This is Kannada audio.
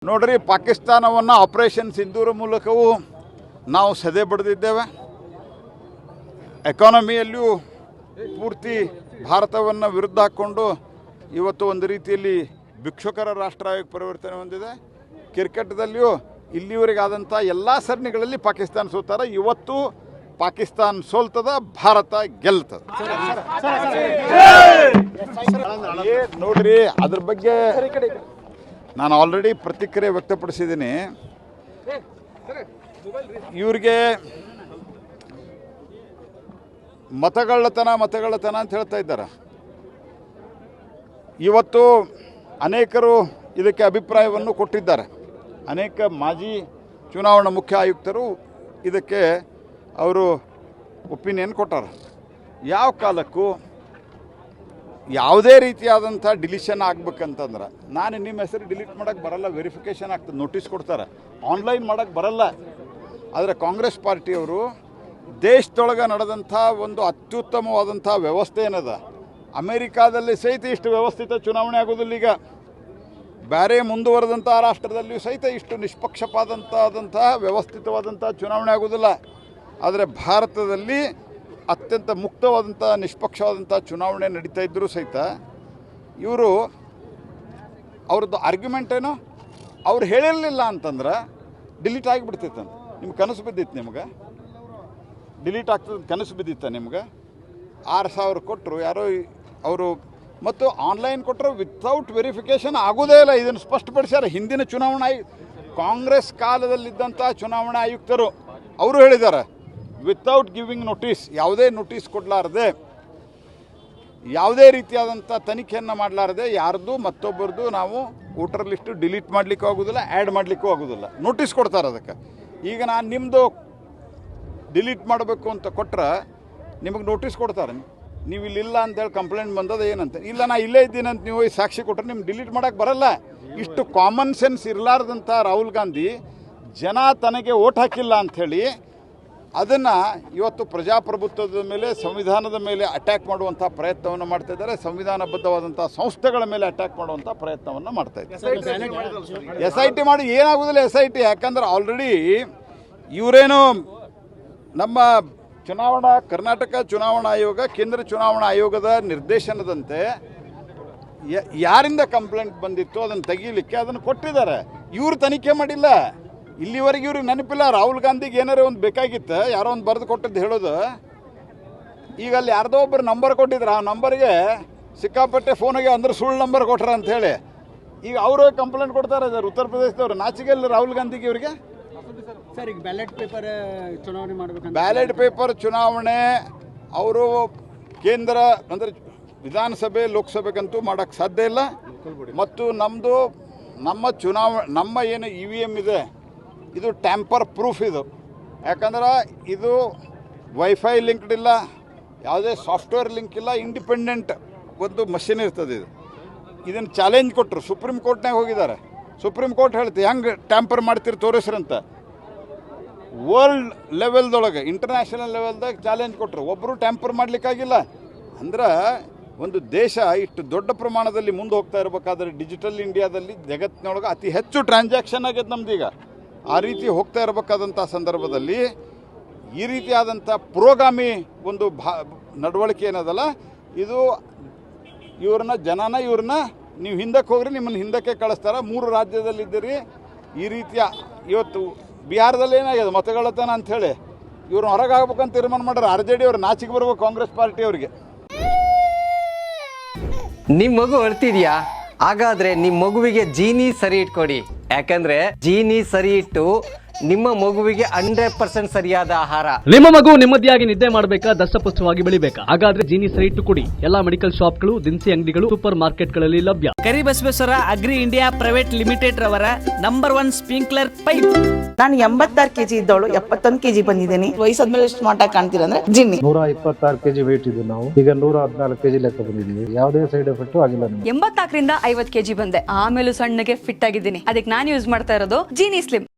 ನೋಡ್ರಿ, ಪಾಕಿಸ್ತಾನವನ್ನು ಆಪರೇಷನ್ ಸಿಂಧೂರ ಮೂಲಕವೂ ನಾವು ಸದೆ ಬಡಿದಿದ್ದೇವೆ. ಎಕಾನಮಿಯಲ್ಲಿಯೂ ಪೂರ್ತಿ ಭಾರತವನ್ನು ವಿರುದ್ಧ ಹಾಕ್ಕೊಂಡು ಇವತ್ತು ಒಂದು ರೀತಿಯಲ್ಲಿ ಭಿಕ್ಷುಕರ ರಾಷ್ಟ್ರವಾಗಿ ಪರಿವರ್ತನೆ ಹೊಂದಿದೆ. ಕ್ರಿಕೆಟ್ದಲ್ಲಿಯೂ ಇಲ್ಲಿವರೆಗಾದಂಥ ಎಲ್ಲ ಸರಣಿಗಳಲ್ಲಿ ಪಾಕಿಸ್ತಾನ ಸೋತಾರ. ಇವತ್ತು ಪಾಕಿಸ್ತಾನ ಸೋಲ್ತದ, ಭಾರತ ಗೆಲ್ತದ. ನೋಡ್ರಿ, ಅದ್ರ ಬಗ್ಗೆ ನಾನು ಆಲ್ರೆಡಿ ಪ್ರತಿಕ್ರಿಯೆ ವ್ಯಕ್ತಪಡಿಸಿದ್ದೀನಿ. ಇವ್ರಿಗೆ ಮತಗಳ್ಳತನ ಅಂತ ಹೇಳ್ತಾ ಇದ್ದಾರೆ. ಇವತ್ತು ಅನೇಕರು ಇದಕ್ಕೆ ಅಭಿಪ್ರಾಯವನ್ನು ಕೊಟ್ಟಿದ್ದಾರೆ. ಅನೇಕ ಮಾಜಿ ಚುನಾವಣಾ ಮುಖ್ಯ ಆಯುಕ್ತರು ಇದಕ್ಕೆ ಅವರು ಒಪಿನಿಯನ್ ಕೊಟ್ಟಾರ. ಯಾವ ಕಾಲಕ್ಕೂ ಯಾವುದೇ ರೀತಿಯಾದಂಥ ಡಿಲೀಷನ್ ಆಗ್ಬೇಕಂತಂದ್ರೆ ನಾನು ನಿಮ್ಮ ಹೆಸರು ಡಿಲೀಟ್ ಮಾಡೋಕ್ಕೆ ಬರಲ್ಲ, ವೆರಿಫಿಕೇಷನ್ ಆಗ್ತದೆ, ನೋಟಿಸ್ ಕೊಡ್ತಾರೆ, ಆನ್ಲೈನ್ ಮಾಡೋಕ್ಕೆ ಬರಲ್ಲ. ಆದರೆ ಕಾಂಗ್ರೆಸ್ ಪಾರ್ಟಿಯವರು ದೇಶದೊಳಗೆ ನಡೆದಂಥ ಒಂದು ಅತ್ಯುತ್ತಮವಾದಂಥ ವ್ಯವಸ್ಥೆ ಏನದ, ಅಮೇರಿಕಾದಲ್ಲಿ ಸಹಿತ ಇಷ್ಟು ವ್ಯವಸ್ಥಿತ ಚುನಾವಣೆ ಆಗೋದಿಲ್ಲ. ಈಗ ಬೇರೆ ಮುಂದುವರೆದಂಥ ರಾಷ್ಟ್ರದಲ್ಲಿಯೂ ಸಹಿತ ಇಷ್ಟು ನಿಷ್ಪಕ್ಷಪಾತಂಥ ವ್ಯವಸ್ಥಿತವಾದಂಥ ಚುನಾವಣೆ ಆಗೋದಿಲ್ಲ. ಆದರೆ ಭಾರತದಲ್ಲಿ ಅತ್ಯಂತ ಮುಕ್ತವಾದಂಥ ನಿಷ್ಪಕ್ಷವಾದಂಥ ಚುನಾವಣೆ ನಡೀತಾ ಇದ್ದರೂ ಸಹಿತ ಇವರು ಅವ್ರದ್ದು ಆರ್ಗ್ಯುಮೆಂಟ್ ಏನು, ಅವ್ರು ಹೇಳಿರಲಿಲ್ಲ ಅಂತಂದ್ರೆ ಡಿಲೀಟ್ ಆಗಿಬಿಡ್ತೈತೆ. ನಿಮ್ಗೆ ಕನಸು ಬಿದ್ದಿತ್ತು, ನಿಮ್ಗೆ ಡಿಲೀಟ್ ಆಗ್ತದೆ ಕನಸು ಬಿದ್ದಿತ್ತ ನಿಮ್ಗೆ? 6,000 ಕೊಟ್ಟರು ಯಾರೋ ಅವರು, ಮತ್ತು ಆನ್ಲೈನ್ ಕೊಟ್ಟರು ವಿತೌಟ್ ವೆರಿಫಿಕೇಷನ್ ಆಗೋದೇ ಇಲ್ಲ. ಇದನ್ನು ಸ್ಪಷ್ಟಪಡಿಸ್ಯಾರ ಹಿಂದಿನ ಚುನಾವಣಾ ಕಾಂಗ್ರೆಸ್ ಕಾಲದಲ್ಲಿದ್ದಂಥ ಚುನಾವಣಾ ಆಯುಕ್ತರು. ಅವರು ಹೇಳಿದ್ದಾರೆ, ವಿತೌಟ್ ಗಿವಿಂಗ್ ನೋಟಿಸ್, ಯಾವುದೇ ನೋಟಿಸ್ ಕೊಡಲಾರದೆ, ಯಾವುದೇ ರೀತಿಯಾದಂಥ ತನಿಖೆಯನ್ನು ಮಾಡಲಾರದೆ ಯಾರ್ದು ಮತ್ತೊಬ್ಬರದು ನಾವು ವೋಟರ್ ಲಿಸ್ಟು ಡಿಲೀಟ್ ಮಾಡಲಿಕ್ಕೂ ಆಗೋದಿಲ್ಲ, ಆ್ಯಡ್ ಮಾಡಲಿಕ್ಕೂ ಆಗೋದಿಲ್ಲ, ನೋಟಿಸ್ ಕೊಡ್ತಾರೆ ಅದಕ್ಕೆ. ಈಗ ನಾನು ನಿಮ್ಮದು ಡಿಲೀಟ್ ಮಾಡಬೇಕು ಅಂತ ಕೊಟ್ಟರೆ ನಿಮಗೆ ನೋಟಿಸ್ ಕೊಡ್ತಾರೆ. ನೀವು ಇಲ್ಲಿಲ್ಲ ಅಂತೇಳಿ ಕಂಪ್ಲೇಂಟ್ ಬಂದದ ಏನಂತ, ಇಲ್ಲ ನಾ ಇಲ್ಲೇ ಇದ್ದೀನಿ ಅಂತ ನೀವು ಸಾಕ್ಷಿ ಕೊಟ್ಟರೆ ನಿಮ್ಗೆ ಡಿಲೀಟ್ ಮಾಡೋಕ್ಕೆ ಬರಲ್ಲ. ಇಷ್ಟು ಕಾಮನ್ ಸೆನ್ಸ್ ಇರಲಾರ್ದಂಥ ರಾಹುಲ್ ಗಾಂಧಿ ಜನ ತನಗೆ ಓಟ್ ಹಾಕಿಲ್ಲ ಅಂಥೇಳಿ ಅದನ್ನು ಇವತ್ತು ಪ್ರಜಾಪ್ರಭುತ್ವದ ಮೇಲೆ, ಸಂವಿಧಾನದ ಮೇಲೆ ಅಟ್ಯಾಕ್ ಮಾಡುವಂಥ ಪ್ರಯತ್ನವನ್ನು ಮಾಡ್ತಾ ಇದ್ದಾರೆ. ಸಂವಿಧಾನಬದ್ಧವಾದಂಥ ಸಂಸ್ಥೆಗಳ ಮೇಲೆ ಅಟ್ಯಾಕ್ ಮಾಡುವಂಥ ಪ್ರಯತ್ನವನ್ನು ಮಾಡ್ತಾ ಇದ್ದಾರೆ. SIT ಮಾಡಿ ಏನಾಗೋದಿಲ್ಲ. SIT ಯಾಕಂದ್ರೆ ಆಲ್ರೆಡಿ ಇವರೇನು ನಮ್ಮ ಕರ್ನಾಟಕ ಚುನಾವಣಾ ಆಯೋಗ, ಕೇಂದ್ರ ಚುನಾವಣಾ ಆಯೋಗದ ನಿರ್ದೇಶನದಂತೆ ಯಾರಿಂದ ಕಂಪ್ಲೇಂಟ್ ಬಂದಿತ್ತು ಅದನ್ನು ತೆಗೀಲಿಕ್ಕೆ ಅದನ್ನು ಕೊಟ್ಟಿದ್ದಾರೆ. ಇವರು ತನಿಖೆ ಮಾಡಿಲ್ಲ. ಇಲ್ಲಿವರೆಗೆ ಇವ್ರಿಗೆ ನೆನಪಿಲ್ಲ. ರಾಹುಲ್ ಗಾಂಧಿಗೆ ಏನಾರು ಒಂದು ಬೇಕಾಗಿತ್ತು, ಯಾರೋ ಒಂದು ಬರೆದು ಕೊಟ್ಟದ್ದು ಹೇಳೋದು. ಈಗ ಅಲ್ಲಿ ಯಾರ್ದೋ ಒಬ್ಬರು ನಂಬರ್ ಕೊಟ್ಟಿದ್ರು, ಆ ನಂಬರ್ಗೆ ಸಿಕ್ಕಾಪಟ್ಟೆ ಫೋನಿಗೆ ಅಂದ್ರೆ ಸುಳ್ಳು ನಂಬರ್ ಕೊಟ್ರ ಅಂಥೇಳಿ ಈಗ ಅವರು ಕಂಪ್ಲೇಂಟ್ ಕೊಡ್ತಾರೆ ಸರ್. ಉತ್ತರ ಪ್ರದೇಶದವರು ನಾಚಿಗೆಲ್ಲ ರಾಹುಲ್ ಗಾಂಧಿಗೆ ಇವರಿಗೆ. ಸರ್, ಈಗ ಬ್ಯಾಲೆಟ್ ಪೇಪರ್ ಚುನಾವಣೆ ಮಾಡಬೇಕು, ಬ್ಯಾಲೆಟ್ ಪೇಪರ್ ಚುನಾವಣೆ ಅವರು ಕೇಂದ್ರ ಅಂದರೆ ವಿಧಾನಸಭೆ ಲೋಕಸಭೆಗಂತೂ ಮಾಡೋಕ್ಕೆ ಸಾಧ್ಯ ಇಲ್ಲ. ಮತ್ತು ನಮ್ಮ ಏನು EVM ಇದೆ ಇದು ಟ್ಯಾಂಪರ್ ಪ್ರೂಫ್ ಇದು. ಯಾಕಂದ್ರೆ ಇದು ವೈಫೈ ಲಿಂಕ್ಡ್ ಇಲ್ಲ, ಯಾವುದೇ ಸಾಫ್ಟ್ವೇರ್ ಲಿಂಕ್ ಇಲ್ಲ, ಇಂಡಿಪೆಂಡೆಂಟ್ ಒಂದು ಮಷಿನ್ ಇರ್ತದೆ. ಇದನ್ನು ಚಾಲೆಂಜ್ ಕೊಟ್ಟರು, ಸುಪ್ರೀಂ ಕೋರ್ಟ್ನಾಗ ಹೋಗಿದ್ದಾರೆ. ಸುಪ್ರೀಂ ಕೋರ್ಟ್ ಹೇಳ್ತೀವಿ ಹೆಂಗೆ ಟ್ಯಾಂಪರ್ ಮಾಡ್ತೀರಿ ತೋರಿಸ್ರಂತ. ವರ್ಲ್ಡ್ ಲೆವೆಲ್ದೊಳಗೆ, ಇಂಟರ್ನ್ಯಾಷನಲ್ ಲೆವೆಲ್ದಾಗ ಚಾಲೆಂಜ್ ಕೊಟ್ಟರು, ಒಬ್ಬರು ಟ್ಯಾಂಪರ್ ಮಾಡಲಿಕ್ಕಾಗಿಲ್ಲ. ಅಂದ್ರೆ ಒಂದು ದೇಶ ಇಷ್ಟು ದೊಡ್ಡ ಪ್ರಮಾಣದಲ್ಲಿ ಮುಂದೆ ಹೋಗ್ತಾ ಇರಬೇಕಾದ್ರೆ ಡಿಜಿಟಲ್ ಇಂಡಿಯಾದಲ್ಲಿ ಜಗತ್ತಿನೊಳಗೆ ಅತಿ ಹೆಚ್ಚು ಟ್ರಾನ್ಸಾಕ್ಷನ್ ಆಗಿದೆ ನಮ್ದೀಗ. ಆ ರೀತಿ ಹೋಗ್ತಾ ಇರಬೇಕಾದಂಥ ಸಂದರ್ಭದಲ್ಲಿ ಈ ರೀತಿಯಾದಂಥ ಪುರೋಗಾಮಿ ಒಂದು ನಡವಳಿಕೆ ಏನದಲ್ಲ, ಇದು ಇವ್ರನ್ನ ನೀವು ಹಿಂದಕ್ಕೆ ಹೋಗ್ರಿ, ನಿಮ್ಮನ್ನು ಹಿಂದಕ್ಕೆ ಕಳಿಸ್ತಾರೆ. 3 ರಾಜ್ಯದಲ್ಲಿದ್ದೀರಿ. ಈ ರೀತಿಯ ಇವತ್ತು ಬಿಹಾರದಲ್ಲಿ ಏನಾಗಿದೆ ಮತಗಳ್ಳತನ ಅಂಥೇಳಿ ಇವ್ರನ್ನ ಹೊರಗೆ ಆಗ್ಬೇಕಂತ ತೀರ್ಮಾನ ಮಾಡ್ಯಾರ. RJD ಅವ್ರು ನಾಚಿಗೆ ಬರ್ಬೇಕು ಕಾಂಗ್ರೆಸ್ ಪಾರ್ಟಿಯವ್ರಿಗೆ. ನಿಮ್ಮ ಮಗು ಅಳ್ತಿದ್ಯಾ? ಹಾಗಾದ್ರೆ ನಿಮ್ಮ ಮಗುವಿಗೆ ಜೀನಿ ಸರಿ ಇಟ್ಕೊಡಿ. ಯಾಕಂದ್ರೆ ಜೀನಿ ಸರಿ ಇಟ್ಟು ನಿಮ್ಮ ಮಗುವಿಗೆ 100% ಸರಿಯಾದ ಆಹಾರ. ನಿಮ್ಮ ಮಗು ನೆಮ್ಮದಿಯಾಗಿ ನಿದ್ದೆ ಮಾಡಬೇಕಾ, ದಷ್ಟಪುಷ್ಟವಾಗಿ ಬೆಳಿಬೇಕಾ? ಹಾಗಾದ್ರೆ ಜೀನಿ ಸರಿ ಇಟ್ಟು ಕೊಡಿ. ಎಲ್ಲಾ ಮೆಡಿಕಲ್ ಶಾಪ್ಗಳು, ದಿನಸಿ ಅಂಗಡಿಗಳು, ಸೂಪರ್ ಮಾರ್ಕೆಟ್ಗಳಲ್ಲಿ ಲಭ್ಯ. Karibasaveshwara agri India private limited ರವರ ನಂಬರ್ 1 ಸ್ಪ್ರಿಂಕ್ಲರ್ ಪೈಪ್. ನಾನು 86 kg ಇದ್ದವಳು 71 kg ಬಂದಿದ್ದೀನಿ. ವಯಸ್ಸಾದ್ಮೇಲೆ ಸ್ಮಾರ್ಟ್ ಆಗಿ ಕಾಣ್ತೀರ ಅಂದ್ರೆ ಜಿನ್ನಿ. 126 kg ವೇಟ್ ಇದ್ದು ನಾವು ಈಗ 114 kg ಲೆಕ್ಕ ಬಂದಿದ್ದೀವಿ. ಯಾವುದೇ ಸೈಡ್ ಎಫೆಕ್ಟ್ ಆಗಿಲ್ಲ. 84 ರಿಂದ 50 kg ಬಂದೆ. ಆಮೇಲೆ ಸಣ್ಣಗೆ ಫಿಟ್ ಆಗಿದ್ದೀನಿ. ಅದಕ್ಕೆ ನಾನು ಯೂಸ್ ಮಾಡ್ತಾ ಇರೋದು ಜೀನಿ ಸ್ಲಿಮ್.